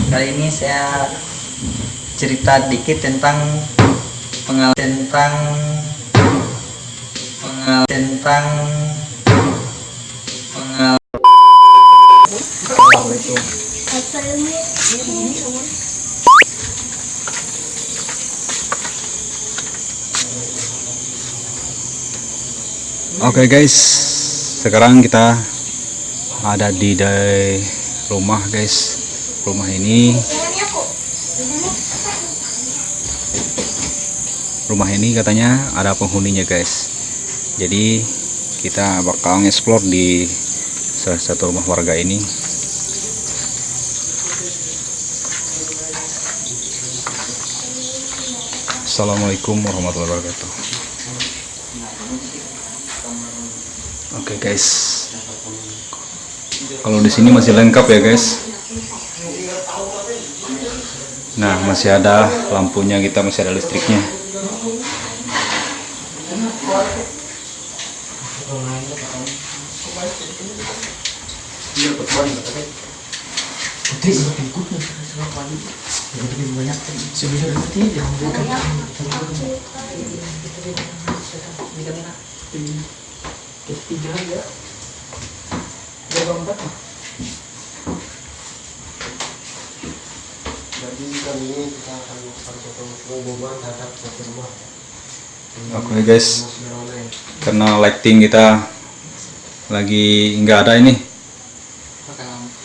Kali ini saya cerita dikit tentang Oke guys, sekarang kita ada di rumah guys. Rumah ini katanya ada penghuninya guys. Jadi kita bakal nge-explore di salah satu rumah warga ini. Assalamualaikum warahmatullahi wabarakatuh. Oke guys, kalau di sini masih lengkap ya guys. Nah, masih ada lampunya, kita masih ada listriknya. Oke guys, karena lighting kita lagi nggak ada ini,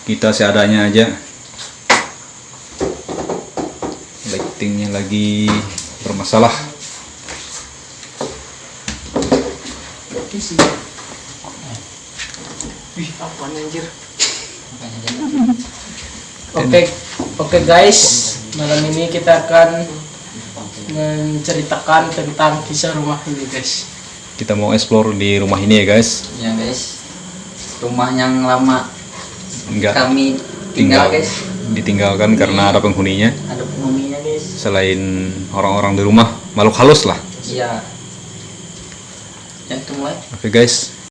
kita seadanya aja. Lightingnya lagi bermasalah. Oke guys, malam ini kita akan menceritakan tentang kisah rumah ini guys. Kita mau explore di rumah ini ya guys. ya guys, rumah yang lama Enggak kami tinggal guys. ditinggalkan karena ada penghuninya. Ada penghuninya guys. Selain orang-orang di rumah, makhluk halus lah. Iya. Ya itu mulai. Oke guys.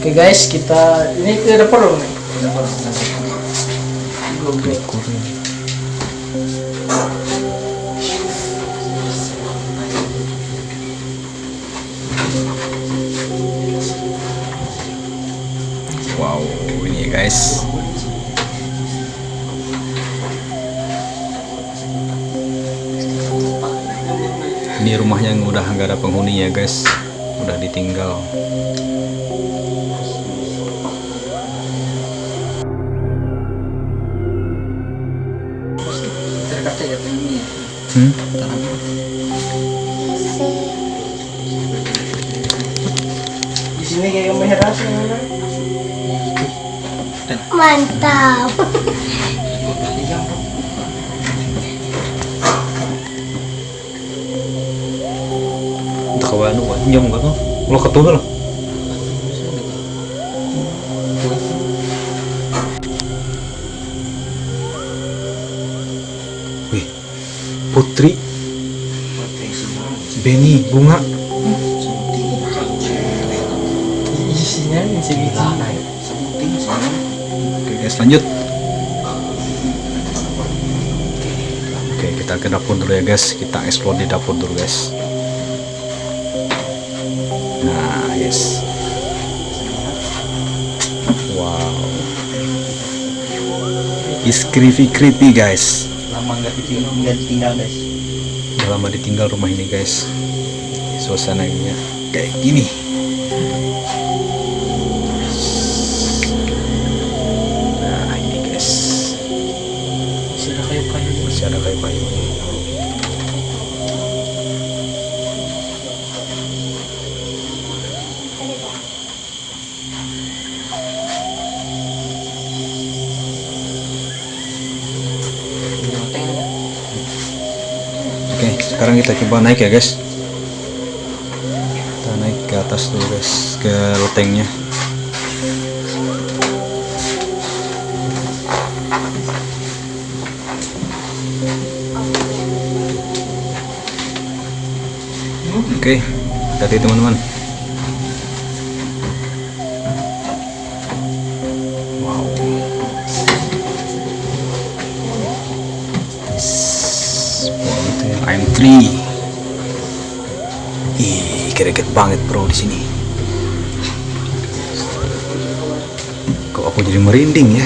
Oke guys, kita ini ke dapur loh nih. Wow, ini ya guys. Ini rumah yang udah nggak ada penghuni ya guys, udah ditinggal. Terkata ya ini. Di sini kayak meheras ya. Mantap. Kawan nyom kan lo ketua loh. Wih, Putri Beni bunga. Isinya segini. Oke guys, lanjut. Oke, kita ke dapur dulu ya guys. Kita explore di dapur dulu guys. Nah, yes. Wow. It's creepy guys. Lama nggak ditinggal guys. Udah lama ditinggal rumah ini guys. Suasananya kayak gini. Nah, ini guys. Masih ada kayu-kayu. Masih ada kayu-kayu. Oke, sekarang kita coba naik ya guys. Kita naik ke atas dulu guys, ke lotengnya. Oke, hati teman-teman. Wow. I'm free. Ih, greget banget bro di sini. Kok aku jadi merinding ya?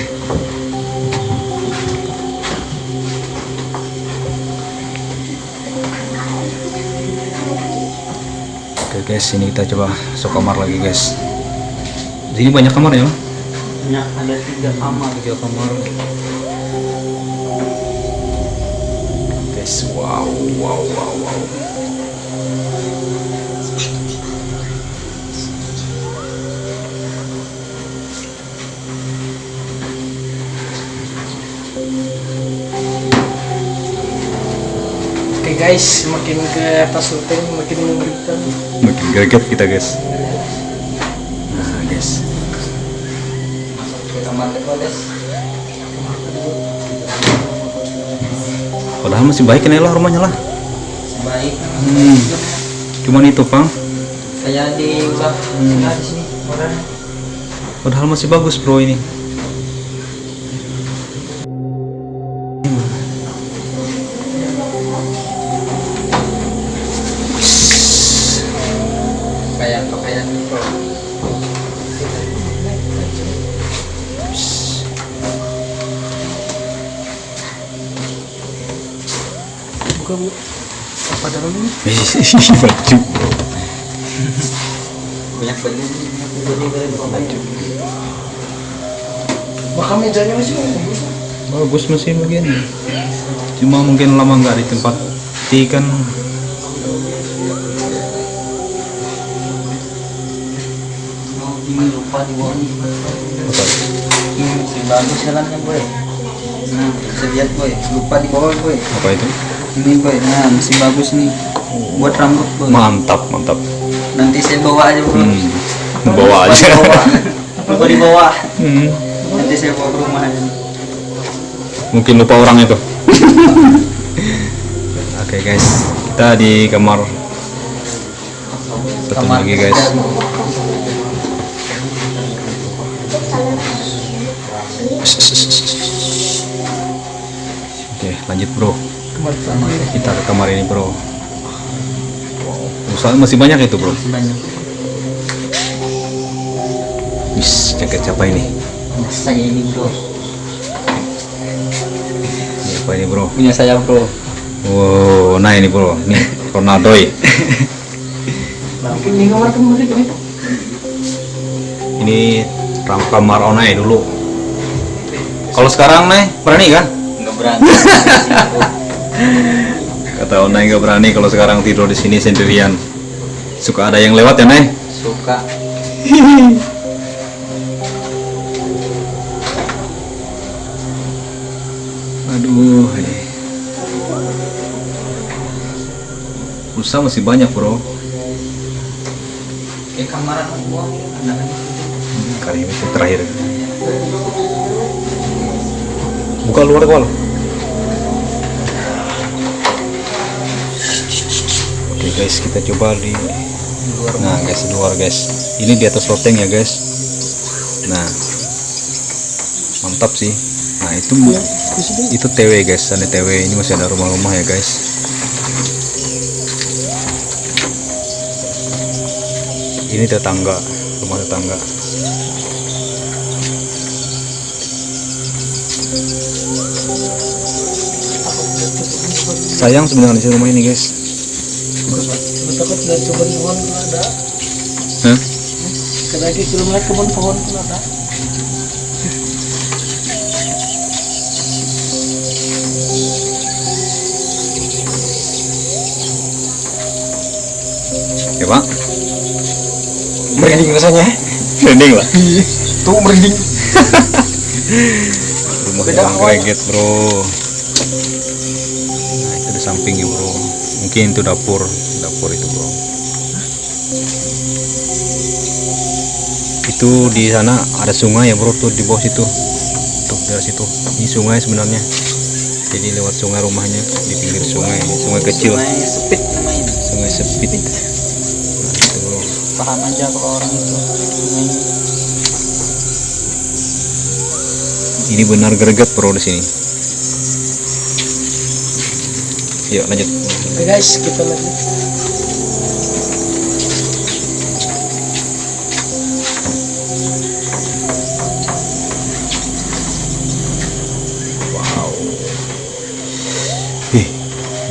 Oke guys, ini kita coba masuk kamar lagi guys. Di sini banyak kamar ya? Banyak, ada 3 kamar. 3 kamar. Guys, wow. Oke guys, makin ke atas loteng makin mengerikan. Makin greget kita guys. Nah guys, Ke kamar kedua guys. padahal masih baik ini lah rumahnya lah. Baik. Cuman itu Pang, Kayak diubah sebelah di sini orang. padahal masih bagus bro ini. Kayak pakaian bro. Buka bu. Apa dalam ini? Baju. Banyak baju. Baju. Bahkan mejanya masih bagus. Bagus masih begini. Cuma mungkin lama nggak ditempati kan. Ini lupa di bawah ini. Apa? Ini masih bagus jalannya boy. Nah, bisa lihat boy. Lupa di bawah boy. Apa itu? Ini boy. Nah, masih bagus nih. Buat rambut boy. Mantap. Nanti saya bawa aja bro. Bawa aja. Lupa di bawah. Hmm. Nanti saya bawa ke rumah aja. Mungkin lupa orang itu. Oke guys, kita di kamar satu lagi guys. Oke, lanjut bro. Kita ke kamar ini bro. Usaha masih banyak itu bro. Banyak. Wis, jaket siapa ini? Punya saya ini bro. Ini apa ini bro? Punya saya bro. Wow, nah ini bro, ini Ronaldo. Ini kamar kemari kan? Ini kamar Onai dulu. Kalau sekarang Nay berani kan? Nggak berani. Kata Onai nggak berani kalau sekarang tidur di sini sendirian. Suka ada yang lewat ya Nay? Suka. Aduh. Pulsa masih banyak bro. Kayak kamar anak gua. Kali ini terakhir. Buka luar kol. Oke guys, kita coba di nah guys, di luar guys. Ini di atas loteng ya guys. Nah, mantap sih. Nah itu TW guys, sana TW. Ini masih ada rumah-rumah ya guys. Ini tetangga, rumah tetangga. Sayang sebenarnya di rumah ini guys. Takut lihat kebun pohon pun ada. Hah? Lagi belum lihat kebun pohon pun ada. Ya Pak? Merinding rasanya. Merinding lah. Tuh merinding. Rumah Beda yang awal. greget bro. Nah itu di samping ya bro. Mungkin itu dapur itu bro. Itu di sana ada sungai ya bro, tuh di bawah situ. Tuh dari situ. Ini sungai sebenarnya. Jadi lewat sungai rumahnya, di pinggir sungai, sungai kecil, Sungai Sepit namanya. sungai Sepit. paham aja kalau orang itu. Ini benar greget bro di sini. Yuk lanjut. Oke guys, kita lanjut. Wow.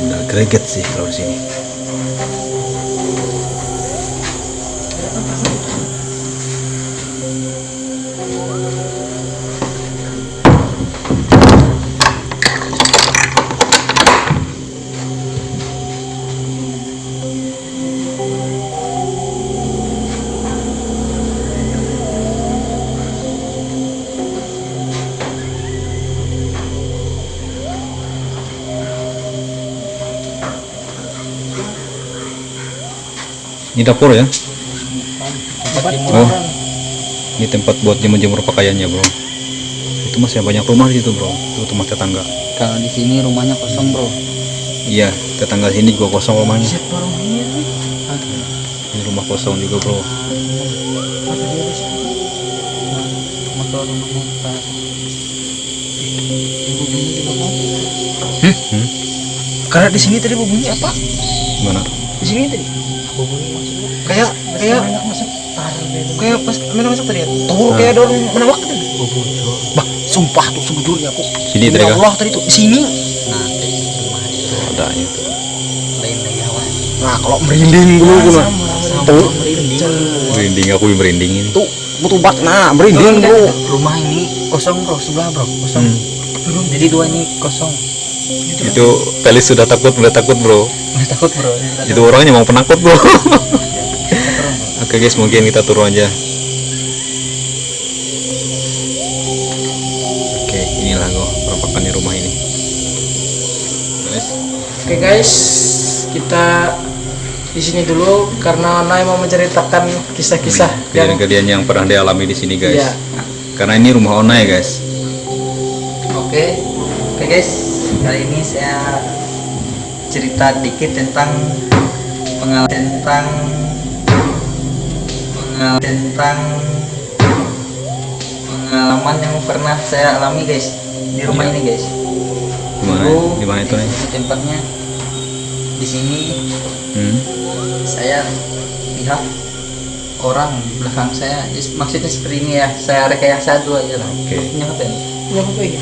Benar greget sih kalau di sini. Ini dapur ya? Oh, ini tempat buat jemur-jemur pakaiannya bro. Itu masih banyak rumah di situ bro. Itu rumah tetangga. Kalau di sini rumahnya kosong bro. Iya, tetangga sini juga kosong rumahnya. Ini rumah kosong juga bro. Motor rumah motor. Karena di sini tadi bunyi apa? Gimana? Di sini tadi. Bunyi maksudnya. Kayak kayak pas mana masuk tadi ya. Tuh kayak ada orang menawak tadi. Bah, sumpah tuh sejujurnya aku. Sini tadi kah? Allah tadi tuh di sini. Nah, rumah itu Ada itu. lain lagi awan. Nah, kalau merinding dulu gua. Tuh, Merinding, aku merinding ini. tuh butuh bat. Nah, merinding bro. Rumah ini kosong bro, sebelah bro, kosong. Jadi dua ini kosong. Itu Felis sudah takut, mulai takut bro. Nggak takut bro. Itu orangnya mau penakut bro. Oke guys, mungkin kita turun aja. Oke, inilah gua penampakannya rumah ini. Guys, Oke guys, kita di sini dulu karena Nay mau menceritakan kisah-kisah yang kejadian yang pernah dialami di sini guys. Iya. Karena ini rumah Onai guys. Oke guys, kali ini saya cerita dikit tentang pengalaman yang pernah saya alami guys di rumah ini guys. Di mana itu nih? Ini tempatnya di sini. Saya lihat orang di belakang saya, maksudnya seperti ini ya, saya rekayasa dulu aja lah. Oke. Ini apa ya? yang apa ya?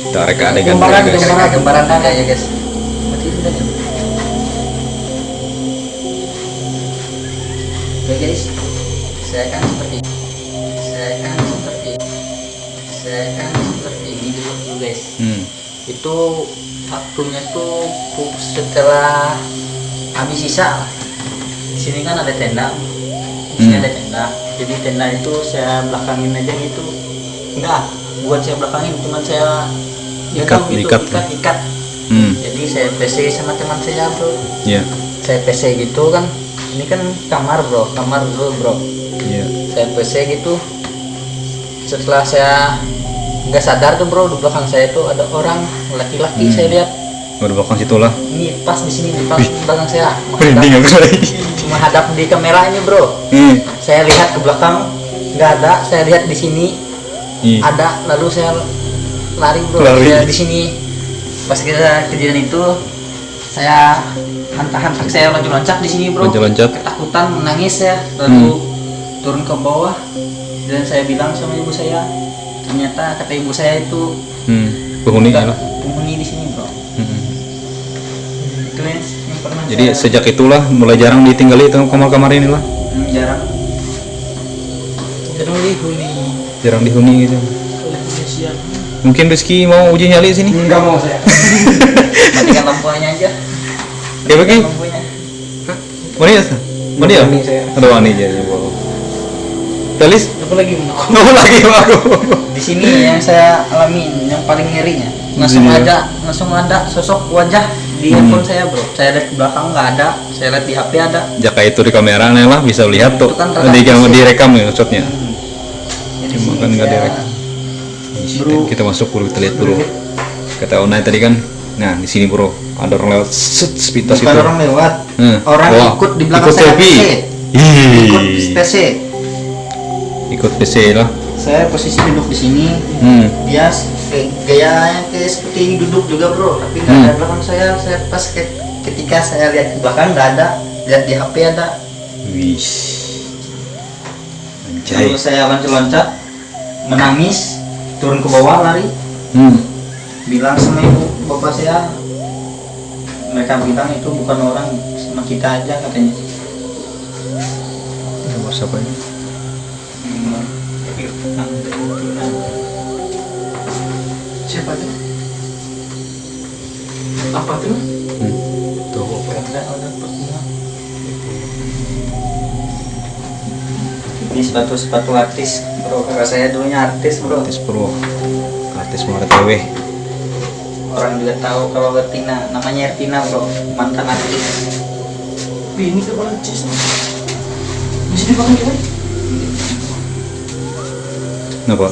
Kita reka adegan Gambaran, dulu, guys. Gambaran ada ya guys. Mati sudah ya. Oke guys, saya kan seperti ini dulu guys. Itu waktunya tuh setelah habis sisa. Di sini kan ada tenda. Di sini ada tenda. Jadi tenda itu saya belakangin aja gitu. Enggak, bukan saya belakangin, cuma saya ikat. Jadi saya PC sama teman saya bro. Iya. Saya PC gitu kan. Ini kan kamar dulu bro. Iya. Saya PC gitu. Setelah saya nggak sadar tuh bro, di belakang saya tuh ada orang laki-laki. Saya lihat. Di belakang situ lah. Ini pas di sini di belakang saya. Merinding aku lagi. Menghadap di kamera ini bro. Saya lihat ke belakang nggak ada. Saya lihat di sini ada. Lalu saya lari bro. Saya di sini. Pas kejadian itu saya hantak saya loncat-loncat di sini bro. Ketakutan menangis ya. Lalu turun ke bawah dan saya bilang sama ibu saya. Ternyata kata ibu saya itu penghuni di sini bro. Itu yang pernah. Jadi sejak itulah mulai jarang ditinggali itu kamar-kamar ini lah. Jarang dihuni Jarang dihuni gitu. oleh kepolisian. Mungkin Rizky mau uji nyali sini. Enggak mau saya. matikan lampunya aja. Dia pergi. Lampunya. Mana ya? Mana ya? Wani saya. Ada wani jadi. Felis? Apa lagi menakut? Mau lagi aku. Di sini yang saya alami yang paling ngerinya langsung ada sosok wajah di handphone saya bro. Saya lihat ke belakang nggak ada, saya lihat di HP ada. Jaka itu di kamera nih lah bisa lihat tuh. Itu kan Direkam ya shotnya. Jadi Cuma sini kan nggak saya- direkam. Kita masuk bro, kita lihat bro. Kata Onai tadi kan, nah di sini bro ada orang lewat sepintas itu. Bukan orang lewat, orang Wah, ikut di belakang ikut saya selfie. PC. ikut Ih, PC. ikut PC lah. Saya posisi duduk di sini. Dia gayanya kayak seperti ini duduk juga bro, tapi nggak ada belakang saya. Saya pas ketika saya lihat ke belakang nggak ada, lihat di HP ada. Wih, Lalu anjay. saya loncat-loncat, menangis, turun ke bawah lari, bilang sama ibu bapak saya. Mereka bilang itu bukan orang, sama kita aja katanya. Nomor siapa ini? Siapa tuh? Apa tuh? Tuh. Ini sepatu artis bro, kakak saya dulunya artis bro. Artis Pro. Artis Muara TW. Orang juga tahu kalau Ertina, namanya Ertina bro, mantan artis. Ini ke Prancis. Bisa dipakai kan? Kenapa?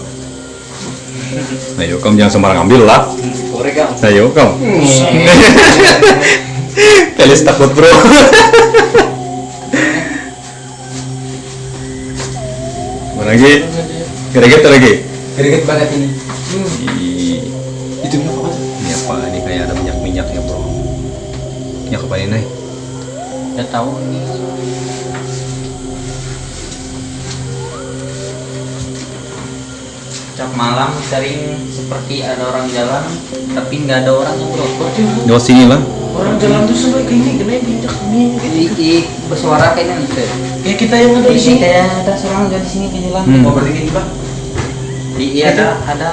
Ayo kamu jangan sembarang ambil lah. Koreka. Ayo kamu. Pelis takut bro. Mana lagi? Gereget lagi. Greget banget ini. Ih, Itu minyak apa? ini apa? Ini kayak ada minyak-minyaknya bro. Minyak apa ini? Udah tahu ini. Setiap malam sering seperti ada orang jalan, tapi nggak ada orangnya bro. Di sini lah. Orang jalan tuh sampai kayak ini, kena pinjak ini. Di bersuara kayaknya nih. Ya kita yang ada di sini. Kayak ada seorang di sini di jalan. Hmm. Oh berarti kayak gimana? Iya ada.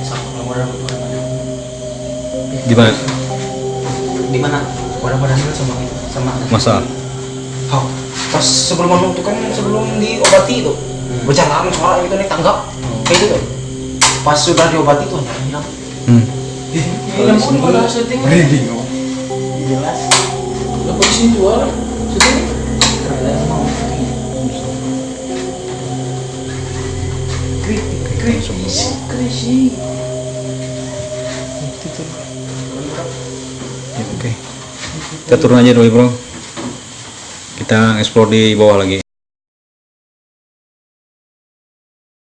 Sama orang Tuhan. Di mana? Di mana? Wadah-wadah sama Sama. Masa? Oh, pas sebelum anu tuh kan sebelum diobati itu berjalan suara gitu nih tanggap kayak gitu. Pas sudah diobati tuh hanya hilang. Hilang pun pada setting. Merinding. Jelas. Lah kok sini jual? Setting. Crazy. Ya, oke. Kita turun aja dulu bro. Kita explore di bawah lagi.